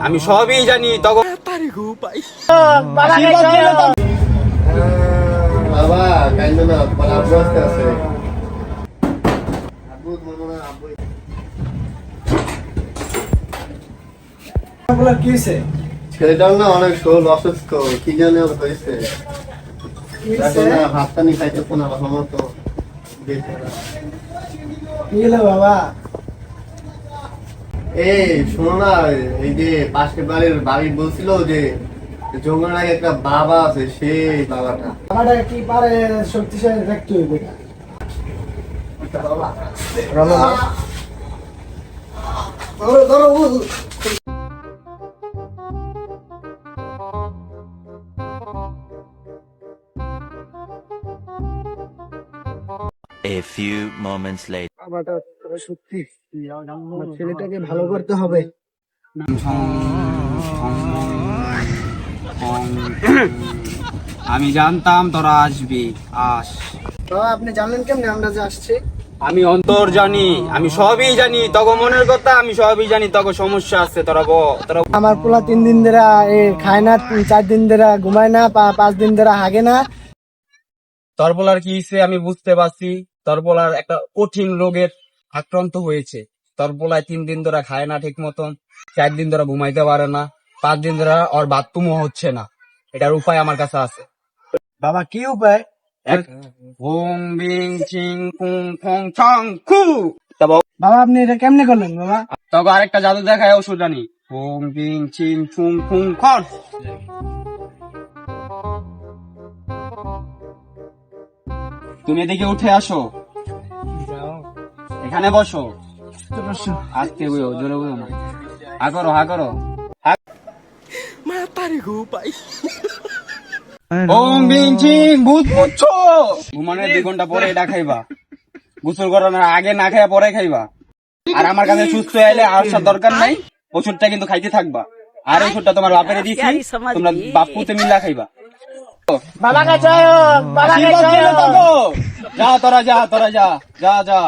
আমি সবই জানি তখন বাবা কাইন্দ না বলা অবস্থা আছে আব্বু তোমার মনে হয় আব্বু বলার কি হয়েছে? ছেলেটার না অনেক শরীর অসুস্থ কি জানে ওর হয়েছে এখন না ভাত পানি খাইতেছে না ভালো মতো কি হলো বাবা? এই শোনো না এই যে পাশের বাড়ি বলছিল যে জঙ্গল আগে একটা বাবা আছে সেই বাবাটা বাবাটা কি পারে শক্তিশালী দেখতে হইবে না? ধরো ধরো A few moments later. বাবাটা সত্যি আমার ছেলেটাকে ভালো করতে হবে। আমি জানতাম তোরা আসবি। বাবা আপনি জানলেন কেমনে আমরা যে আসছি? আমি অন্তর জানি, আমি সবই জানি তখন মনের কথা, আমি সবই জানি তখন সমস্যা আছে। তোরা আমার পোলা 3 দিন ধরে খায় না, 4 দিন ধরে ঘুমায় না, 5 দিন ধরে হাগে না। তোর বলার কি হয়েছে আমি বুঝতে পারছি। তোর বলার একটা কঠিন রোগের আক্রান্ত হয়েছে। তোর বলায় 3 দিন ধরে খায় না ঠিক মতন, 4 দিন ধরে ঘুমাইতে পারে না, 5 দিন ধরে ওর বাথরুমও হচ্ছে না। এটার উপায় আমার কাছে আছে। বাবা কি উপায়? ওং বিং চিং কুং ফং ছং খু। বাবা আপনি এটা কেমনে করলেন বাবা? তবে আরেকটা জাদু দেখায় ওষুধ জানি। ওং বিং চিং ফুং ফুং খন। তুমি এদিকে উঠে আসো, এখানে বসো। আস্তে বইও, জোরে বইও না। হা করো, হা করো। ওং বিং চিং ভূত মুচ্ছো। ঘুমানোর 2 ঘন্টা পরে এটা খাইবা। গোসল করানোর আগে না খাইয়া পরে খাইবা। আর আমার কাছে সুস্থ হইলে আর সব দরকার নাই, ওষুধটা কিন্তু খাইতে থাকবা। আর ওষুধটা তোমার বাপেরে দিছি, তোমরা বাপুতে মিলা খাইবা। বাবা কাছে বাবা কাছে যা তোরা যা, যা যা।